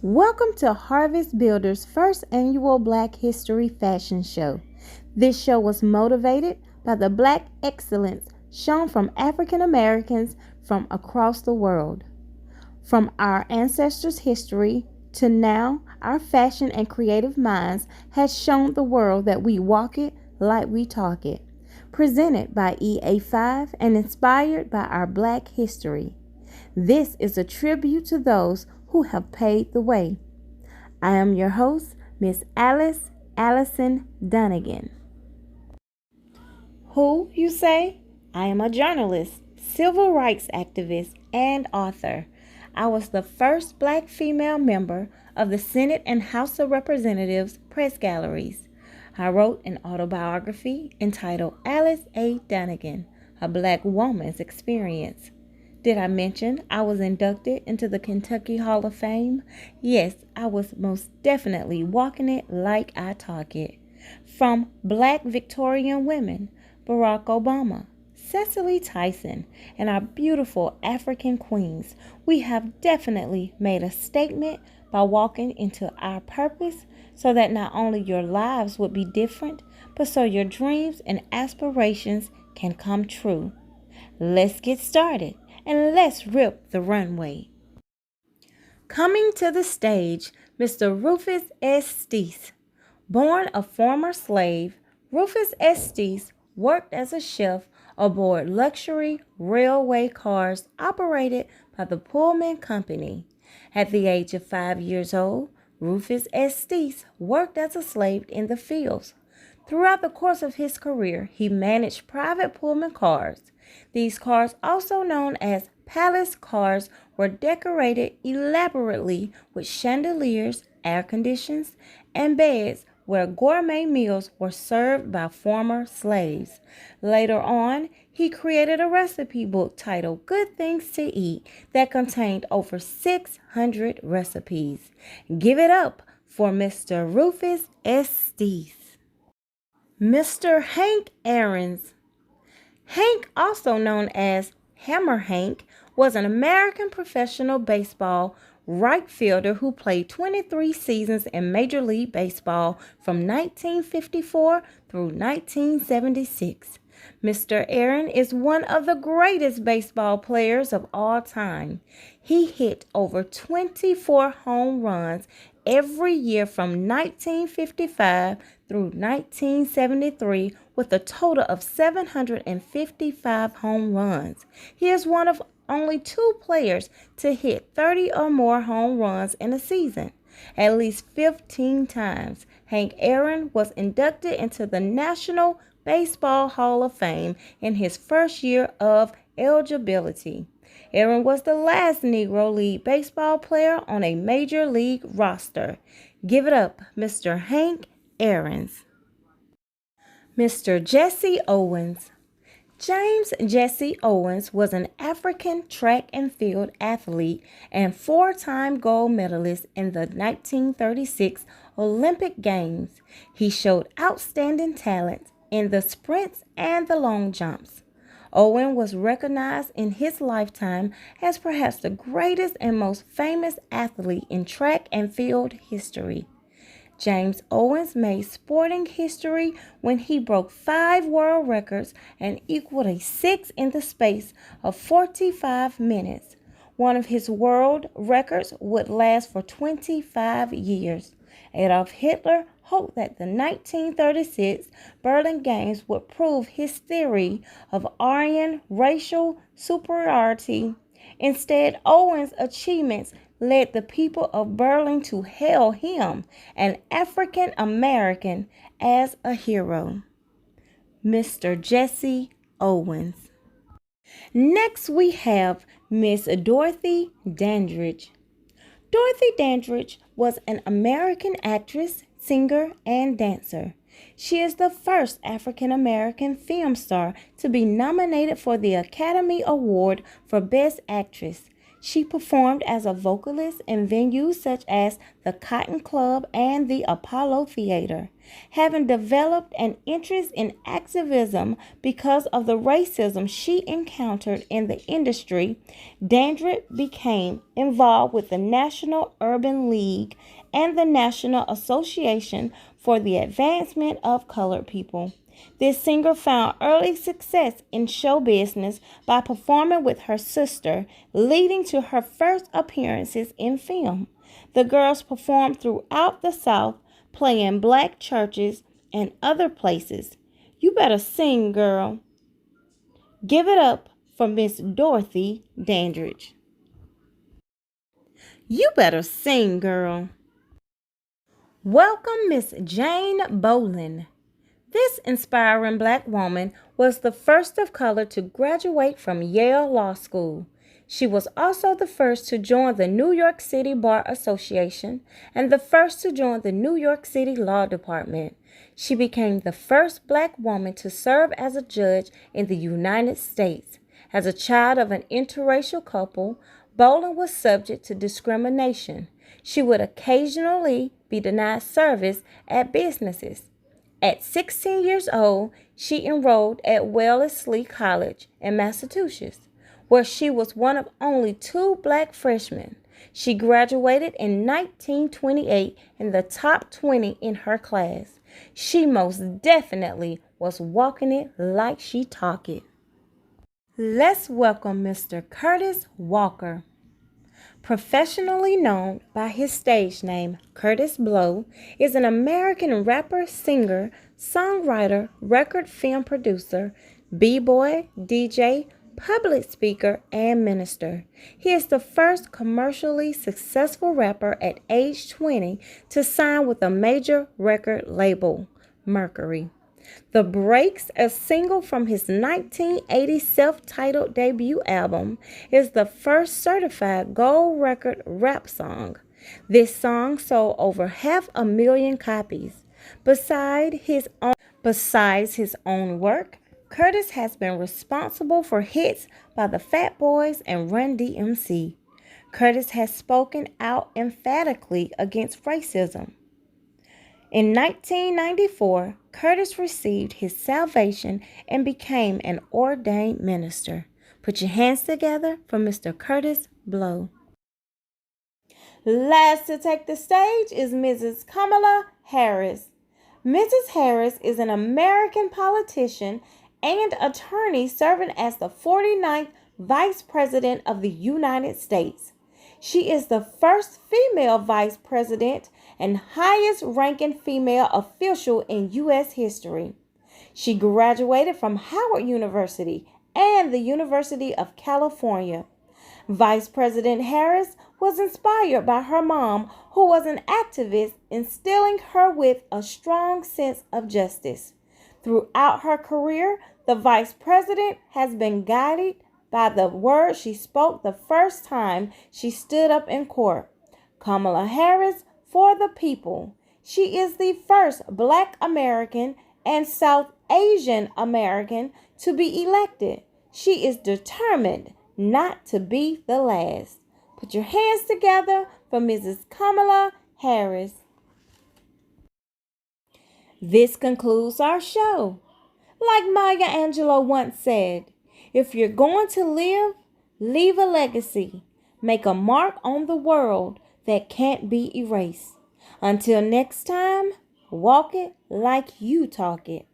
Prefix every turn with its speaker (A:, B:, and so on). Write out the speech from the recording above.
A: Welcome to Harvest Builder's first annual Black History Fashion Show. This show was motivated by the Black excellence shown from African Americans from across the world. From our ancestors' history to now, our fashion and creative minds has shown the world that we walk it like we talk it. Presented by EA5 and inspired by our Black history. This is a tribute to those who have paved the way. I am your host, Miss Alice Allison Dunnigan. Who, you say? I am a journalist, civil rights activist, and author. I was the first Black female member of the Senate and House of Representatives press galleries. I wrote an autobiography entitled Alice A. Dunnigan, A Black Woman's Experience. Did I mention I was inducted into the Kentucky Hall of Fame? Yes, I was most definitely walking it like I talk it. From Black Victorian women, Barack Obama, Cicely Tyson, and our beautiful African queens, we have definitely made a statement by walking into our purpose so that not only your lives would be different, but so your dreams and aspirations can come true. Let's get started. And let's rip the runway. Coming to the stage, Mr. Rufus Estes. Born a former slave, Rufus Estes worked as a chef aboard luxury railway cars operated by the Pullman Company. At the age of 5 years old, Rufus Estes worked as a slave in the fields. Throughout the course of his career, he managed private Pullman cars. These cars, also known as palace cars, were decorated elaborately with chandeliers, air conditions, and beds where gourmet meals were served by former slaves. Later on, he created a recipe book titled Good Things to Eat that contained over 600 recipes. Give it up for Mr. Rufus Estes. Mr. Hank Aaron's. Hank, also known as Hammer Hank, was an American professional baseball right fielder who played 23 seasons in Major League Baseball from 1954 through 1976. Mr. Aaron is one of the greatest baseball players of all time. He hit over 24 home runs every year from 1955 through 1973 with a total of 755 home runs. He is one of only 2 players to hit 30 or more home runs in a season. At least 15 times, Hank Aaron was inducted into the National Baseball Hall of Fame in his first year of eligibility. Aaron was the last Negro League baseball player on a major league roster. Give it up, Mr. Hank Aaron. Mr. Jesse Owens. James Jesse Owens was an African track and field athlete and 4-time gold medalist in the 1936 Olympic Games. He showed outstanding talent in the sprints and the long jumps. Owen was recognized in his lifetime as perhaps the greatest and most famous athlete in track and field history. James Owens made sporting history when he broke 5 world records and equaled a 6 in the space of 45 minutes. One of his world records would last for 25 years. Adolf Hitler hoped that the 1936 Berlin Games would prove his theory of Aryan racial superiority. Instead, Owens' achievements led the people of Berlin to hail him, an African American, as a hero. Mr. Jesse Owens. Next we have Miss Dorothy Dandridge. Dorothy Dandridge was an American actress, singer, and dancer. She is the first African American film star to be nominated for the Academy Award for Best Actress. She performed as a vocalist in venues such as the Cotton Club and the Apollo Theater. Having developed an interest in activism because of the racism she encountered in the industry, Dandridge became involved with the National Urban League and the National Association for the Advancement of Colored People. This singer found early success in show business by performing with her sister, leading to her first appearances in film. The girls performed throughout the South, playing black churches and other places. You better sing, girl. Give it up for Miss Dorothy Dandridge. You better sing, girl. Welcome, Miss Jane Bolin. This inspiring black woman was the first of color to graduate from Yale Law School. She was also the first to join the New York City Bar Association and the first to join the New York City Law Department. She became the first black woman to serve as a judge in the United States. As a child of an interracial couple, Bolin was subject to discrimination. She would occasionally be denied service at businesses. At 16 years old, she enrolled at Wellesley College in Massachusetts, where she was one of only 2 black freshmen. She graduated in 1928 in the top 20 in her class. She most definitely was walking it like she talked it. Let's welcome Mr. Curtis Walker. Professionally known by his stage name, Kurtis Blow, is an American rapper, singer, songwriter, record film producer, b-boy, DJ, public speaker, and minister. He is the first commercially successful rapper at age 20 to sign with a major record label, Mercury. The Breaks, a single from his 1980 self-titled debut album, is the first certified gold record rap song. This song sold over 500,000 copies. Besides his own work, Kurtis has been responsible for hits by the Fat Boys and Run DMC. Kurtis has spoken out emphatically against racism. In 1994, Kurtis received his salvation and became an ordained minister. Put your hands together for Mr. Kurtis Blow. Last to take the stage is Mrs. Kamala Harris. Mrs. Harris is an American politician and attorney serving as the 49th Vice President of the United States. She is the first female vice president and highest ranking female official in U.S. history. She graduated from Howard University and the University of California. Vice President Harris was inspired by her mom, who was an activist, instilling her with a strong sense of justice. Throughout her career, the vice president has been guided by the words she spoke the first time she stood up in court. Kamala Harris for the people. She is the first Black American and South Asian American to be elected. She is determined not to be the last. Put your hands together for Mrs. Kamala Harris. This concludes our show. Like Maya Angelou once said, if you're going to live, leave a legacy. Make a mark on the world that can't be erased. Until next time, walk it like you talk it.